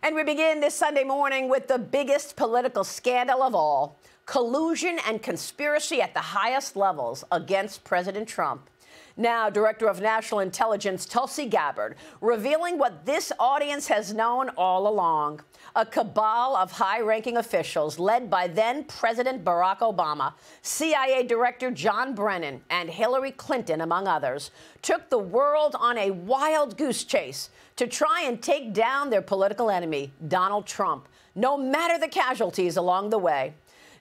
And we begin this Sunday morning with the biggest political scandal of all: collusion and conspiracy at the highest levels against President Trump. Now, Director of National Intelligence Tulsi Gabbard revealing what this audience has known all along: a cabal of high-ranking officials led by then-President Barack Obama, CIA Director John Brennan, and Hillary Clinton, among others, took the world on a wild goose chase to try and take down their political enemy, Donald Trump, no matter the casualties along the way.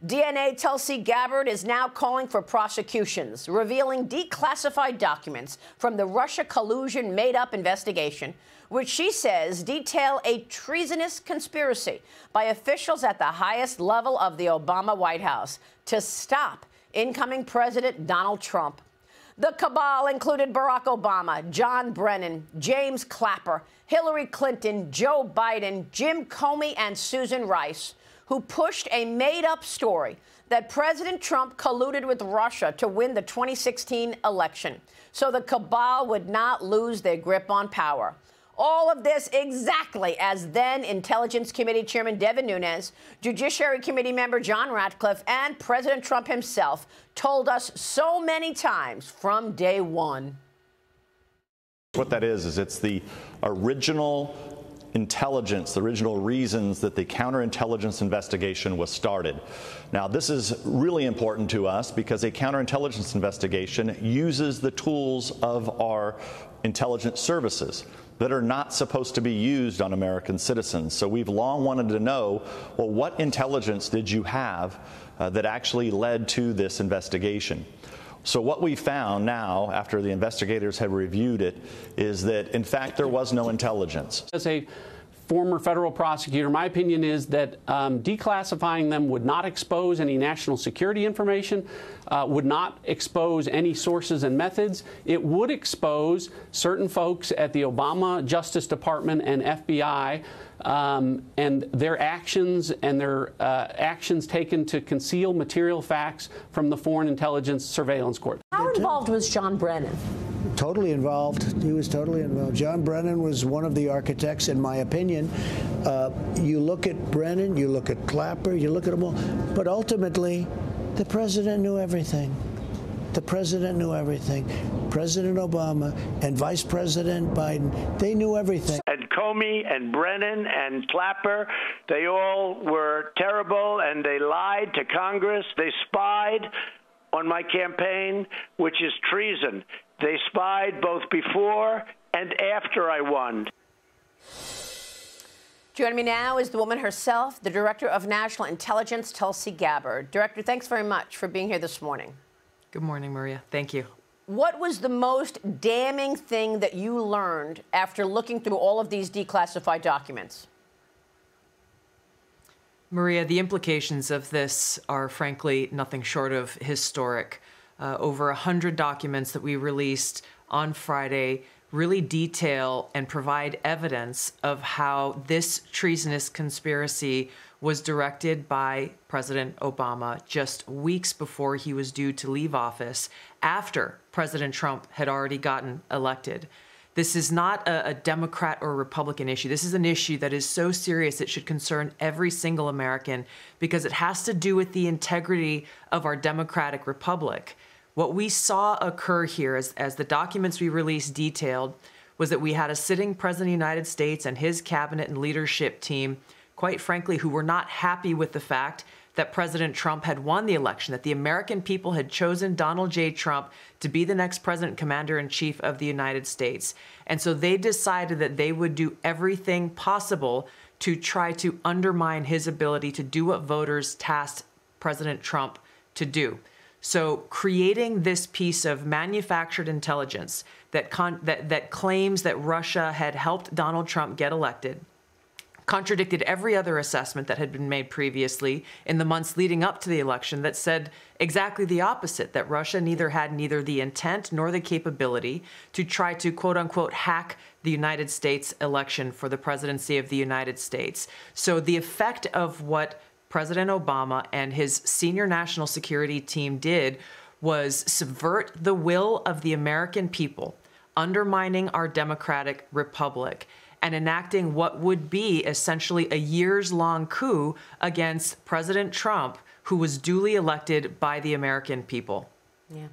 DNA Tulsi Gabbard is now calling for prosecutions, revealing declassified documents from the Russia collusion made-up investigation, which she says detail a treasonous conspiracy by officials at the highest level of the Obama White House to stop incoming President Donald Trump. The cabal included Barack Obama, John Brennan, James Clapper, Hillary Clinton, Joe Biden, Jim Comey, and Susan Rice, who pushed a made-up story that President Trump colluded with Russia to win the 2016 election, so the cabal would not lose their grip on power. All of this exactly as then Intelligence Committee Chairman Devin Nunes, Judiciary Committee member John Ratcliffe, and President Trump himself told us so many times from day one. What that is it's the original intelligence, the original reasons that the counterintelligence investigation was started. Now, this is really important to us because a counterintelligence investigation uses the tools of our intelligence services that are not supposed to be used on American citizens. So we've long wanted to know, well, what intelligence did you have that actually led to this investigation? So what we found now, after the investigators have reviewed it, is that, in fact, there was no intelligence. As a former federal prosecutor, my opinion is that declassifying them would not expose any national security information, would not expose any sources and methods. It would expose certain folks at the Obama Justice Department and FBI and their actions taken to conceal material facts from the Foreign Intelligence Surveillance Court. How involved was John Brennan? Totally involved. He was totally involved. John Brennan was one of the architects, in my opinion. You look at Brennan, you look at Clapper, you look at them all, but ultimately, the president knew everything. The president knew everything. President Obama and Vice President Biden, they knew everything. And Comey and Brennan and Clapper, they all were terrible, and they lied to Congress. They spied on my campaign, which is treason. They spied both before and after I won. Joining me now is the woman herself, the Director of National Intelligence, Tulsi Gabbard. Director, thanks very much for being here this morning. Good morning, Maria. Thank you. What was the most damning thing that you learned after looking through all of these declassified documents? Maria, the implications of this are frankly nothing short of historic. Over 100 documents that we released on Friday really detail and provide evidence of how this treasonous conspiracy was directed by President Obama just weeks before he was due to leave office, after President Trump had already gotten elected. This is not a Democrat or Republican issue. This is an issue that is so serious it should concern every single American because it has to do with the integrity of our democratic republic. What we saw occur here, as the documents we released detailed, was that we had a sitting president of the United States and his cabinet and leadership team, quite frankly, who were not happy with the fact that President Trump had won the election, that the American people had chosen Donald J. Trump to be the next president, commander-in-chief of the United States. And so they decided that they would do everything possible to try to undermine his ability to do what voters tasked President Trump to do. So creating this piece of manufactured intelligence that claims that Russia had helped Donald Trump get elected contradicted every other assessment that had been made previously in the months leading up to the election that said exactly the opposite, that Russia had neither the intent nor the capability to try to, quote unquote, hack the United States election for the presidency of the United States. So the effect of what President Obama and his senior national security team did was subvert the will of the American people, undermining our democratic republic. and enacting what would be essentially a years-long coup against President Trump, who was duly elected by the American people. Yeah.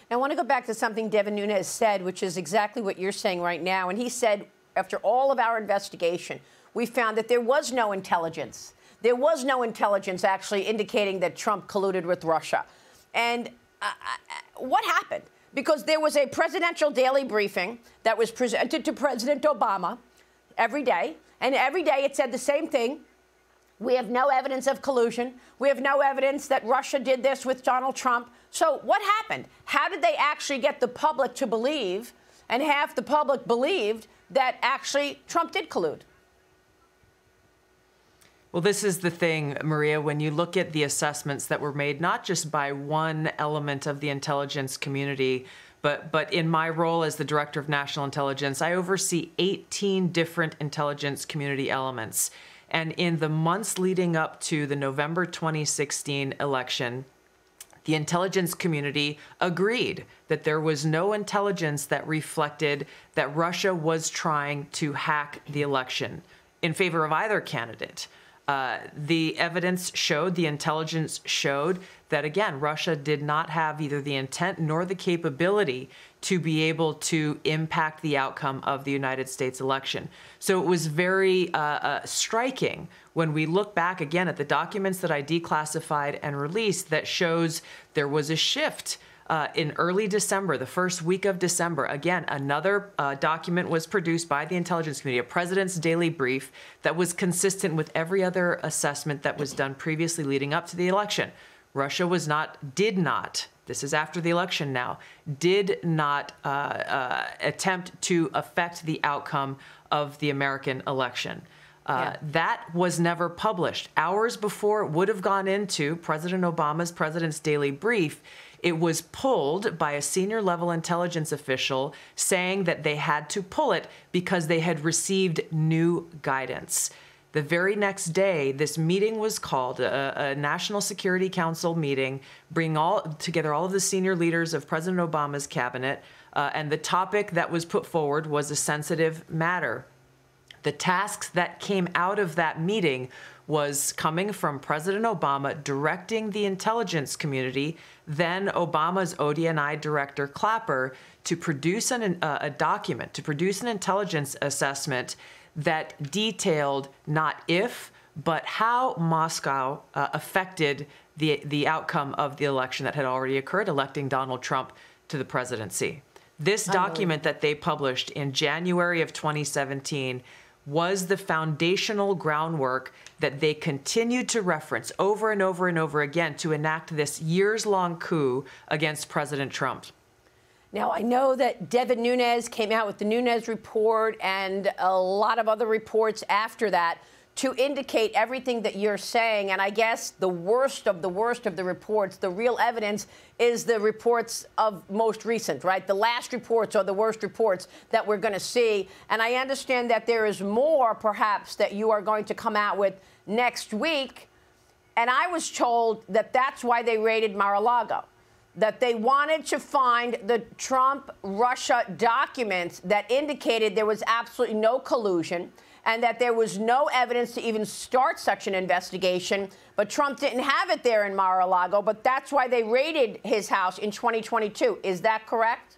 Now, I want to go back to something Devin Nunes said, which is exactly what you're saying right now. And he said, after all of our investigation, we found that there was no intelligence. There was no intelligence actually indicating that Trump colluded with Russia. And what happened? Because there was a presidential daily briefing that was presented to President Obama every day. And every day it said the same thing. We have no evidence of collusion. We have no evidence that Russia did this with Donald Trump. So what happened? How did they actually get the public to believe, and half the public believed, that actually Trump did collude? Well, this is the thing, Maria, when you look at the assessments that were made, not just by one element of the intelligence community, but in my role as the Director of National Intelligence, I oversee 18 different intelligence community elements. And in the months leading up to the November 2016 election, the intelligence community agreed that there was no intelligence that reflected that Russia was trying to hack the election in favor of either candidate. The evidence showed, the intelligence showed that, again, Russia did not have either the intent nor the capability to be able to impact the outcome of the United States election. So it was very striking when we look back again at the documents that I declassified and released that shows there was a shift in early December, the first week of December. Again, another document was produced by the intelligence community, a president's daily brief that was consistent with every other assessment that was done previously leading up to the election. Russia did not, this is after the election now, did not attempt to affect the outcome of the American election. That was never published. Hours before it would have gone into President Obama's President's Daily Brief, it was pulled by a senior-level intelligence official saying that they had to pull it because they had received new guidance. The very next day, this meeting was called, a National Security Council meeting, bringing together all of the senior leaders of President Obama's cabinet, and the topic that was put forward was a sensitive matter. The tasks that came out of that meeting was coming from President Obama directing the intelligence community, then Obama's DNI director Clapper, to produce a document, to produce an intelligence assessment that detailed not if, but how Moscow affected the outcome of the election that had already occurred, electing Donald Trump to the presidency. This document that they published in January of 2017 was the foundational groundwork that they continued to reference over and over and over again to enact this years-long coup against President Trump. Now, I know that Devin Nunes came out with the Nunes report and a lot of other reports after that to indicate everything that you're saying. And I guess the worst of the reports, the real evidence, is the reports of most recent, right? The last reports are the worst reports that we're going to see. And I understand that there is more, perhaps, that you are going to come out with next week. And I was told that that's why they raided Mar-a-Lago, that they wanted to find the Trump-Russia documents that indicated there was absolutely no collusion and that there was no evidence to even start such an investigation. But Trump didn't have it there in Mar-a-Lago, but that's why they raided his house in 2022. Is that correct?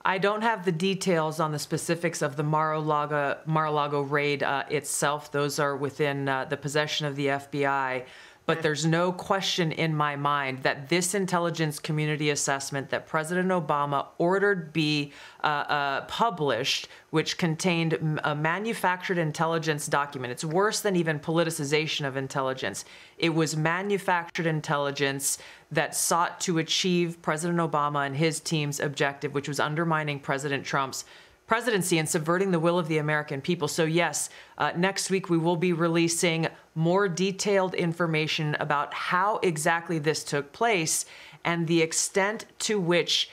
I don't have the details on the specifics of the Mar-a-Lago raid itself. Those are within the possession of the FBI. But there's no question in my mind that this intelligence community assessment that President Obama ordered be published, which contained a manufactured intelligence document. It's worse than even politicization of intelligence. It was manufactured intelligence that sought to achieve President Obama and his team's objective, which was undermining President Trump's presidency and subverting the will of the American people. So yes, next week we will be releasing more detailed information about how exactly this took place and the extent to which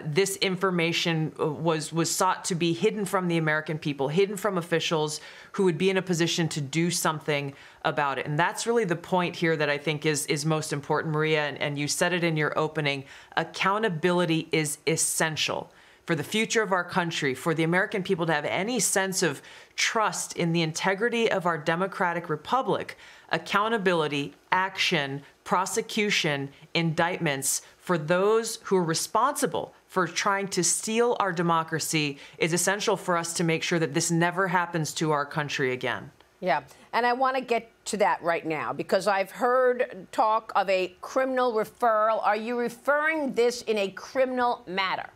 this information was sought to be hidden from the American people, hidden from officials who would be in a position to do something about it. And that's really the point here that I think is most important, Maria, and you said it in your opening. Accountability is essential. for the future of our country, for the American people to have any sense of trust in the integrity of our democratic republic, accountability, action, prosecution, indictments for those who are responsible for trying to steal our democracy is essential for us to make sure that this never happens to our country again. Yeah, and I want to get to that right now because I've heard talk of a criminal referral. Are you referring this in a criminal matter?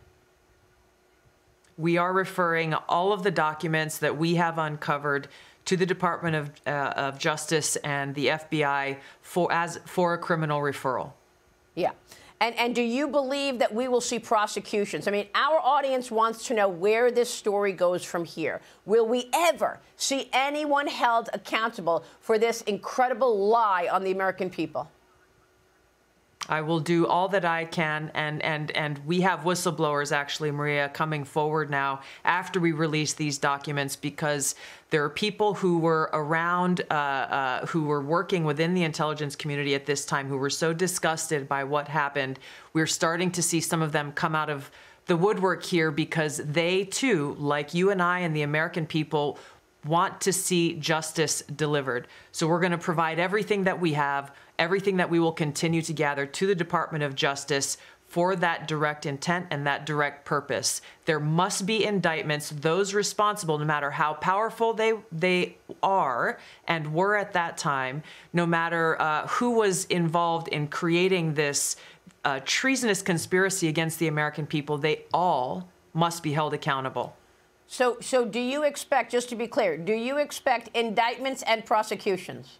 We are referring all of the documents that we have uncovered to the Department of Justice and the FBI for a criminal referral. Yeah. And do you believe that we will see prosecutions? I mean, our audience wants to know where this story goes from here. Will we ever see anyone held accountable for this incredible lie on the American people? I will do all that I can, and we have whistleblowers, actually, Maria, coming forward now after we release these documents because there are people who were around, who were working within the intelligence community at this time who were so disgusted by what happened. We're starting to see some of them come out of the woodwork here because they, too, like you and I and the American people, want to see justice delivered. So we're going to provide everything that we have, everything that we will continue to gather to the Department of Justice for that direct intent and that direct purpose. There must be indictments, those responsible, no matter how powerful they are and were at that time, no matter who was involved in creating this treasonous conspiracy against the American people, they all must be held accountable. So do you expect, just to be clear, do you expect indictments and prosecutions?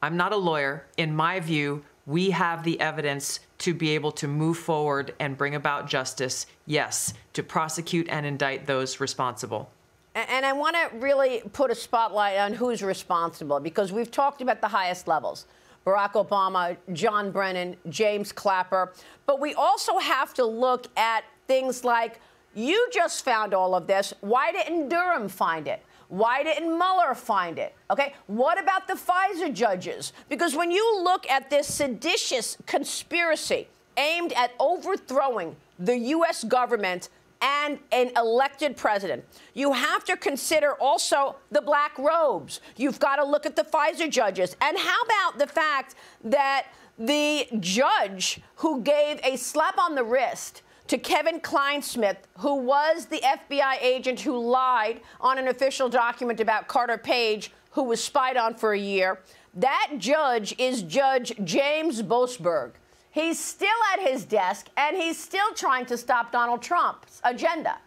I'm not a lawyer. In my view, we have the evidence to be able to move forward and bring about justice, yes, to prosecute and indict those responsible. And I want to really put a spotlight on who's responsible, because we've talked about the highest levels. Barack Obama, John Brennan, James Clapper. But we also have to look at things like, you just found all of this. Why didn't Durham find it? Why didn't Mueller find it? Okay, what about the FISA judges? Because when you look at this seditious conspiracy aimed at overthrowing the U.S. government and an elected president, you have to consider also the black robes. You've got to look at the FISA judges. And how about the fact that the judge who gave a slap on the wrist to Kevin Kleinsmith, who was the FBI agent who lied on an official document about Carter Page, who was spied on for a year, that judge is Judge James Boasberg. He's still at his desk, and he's still trying to stop Donald Trump's agenda.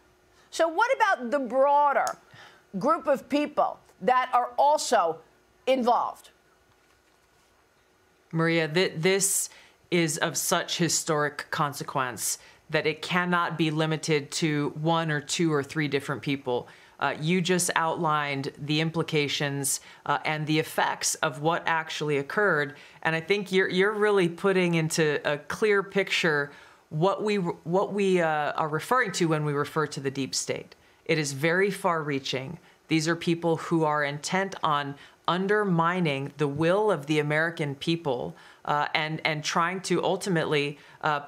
So what about the broader group of people that are also involved? Maria, this is of such historic consequence that it cannot be limited to one or two or three different people. You just outlined the implications and the effects of what actually occurred, and I think you're really putting into a clear picture what we are referring to when we refer to the deep state. It is very far-reaching. These are people who are intent on undermining the will of the American people and trying to ultimately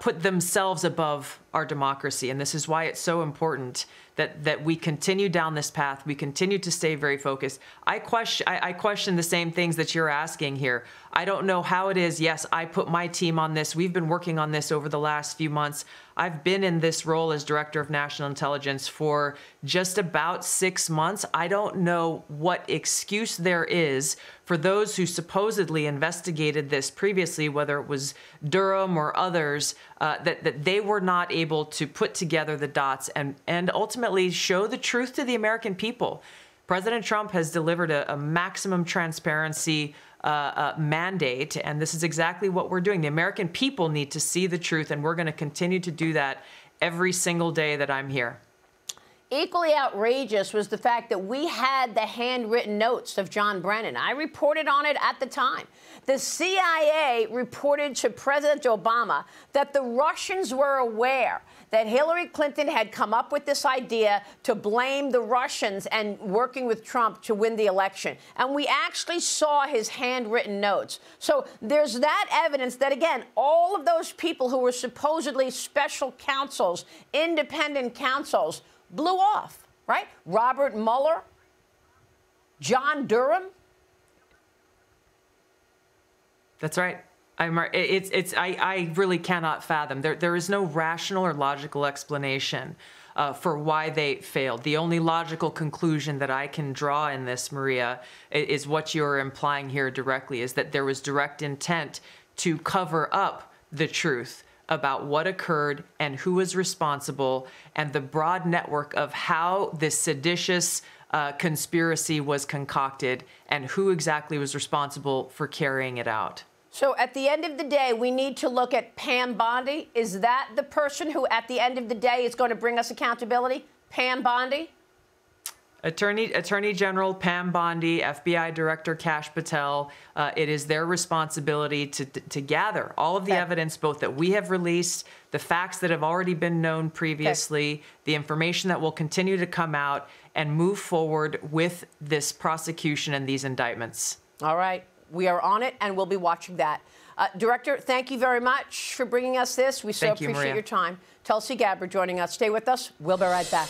put themselves above our democracy. And this is why it's so important that we continue down this path. We continue to stay very focused. I question the same things that you're asking here. I don't know how it is. Yes, I put my team on this. We've been working on this over the last few months. I've been in this role as Director of National Intelligence for just about 6 months. I don't know what excuse there is for those who supposedly investigated this previously, whether it was Durham or others, that they were not able to put together the dots and ultimately show the truth to the American people. President Trump has delivered a maximum transparency mandate, and this is exactly what we're doing. The American people need to see the truth, and we're going to continue to do that every single day that I'm here. Equally outrageous was the fact that we had the handwritten notes of John Brennan. I reported on it at the time. The CIA reported to President Obama that the Russians were aware that Hillary Clinton had come up with this idea to blame the Russians and working with Trump to win the election. And we actually saw his handwritten notes. So there's that evidence that, again, all of those people who were supposedly special counsels, independent counsels, blew off, right? Robert Mueller, John Durham. That's right. I really cannot fathom. There is no rational or logical explanation for why they failed. The only logical conclusion that I can draw in this, Maria, is what you're implying here directly, is that there was direct intent to cover up the truth about what occurred and who was responsible, and the broad network of how this seditious conspiracy was concocted and who exactly was responsible for carrying it out. So at the end of the day, we need to look at Pam Bondi. Is that the person who, at the end of the day, is going to bring us accountability? Pam Bondi? Attorney General Pam Bondi, FBI Director Kash Patel, it is their responsibility to gather all of the evidence, both that we have released, the facts that have already been known previously, the information that will continue to come out, and move forward with this prosecution and these indictments. All right. We are on it, and we'll be watching that. Director, thank you very much for bringing us this. We so appreciate your time. Tulsi Gabbard joining us. Stay with us. We'll be right back.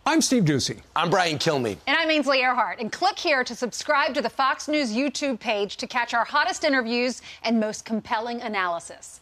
I'm Steve Ducey. I'm Brian Kilmeade. And I'm Ainsley Earhart. And click here to subscribe to the Fox News YouTube page to catch our hottest interviews and most compelling analysis.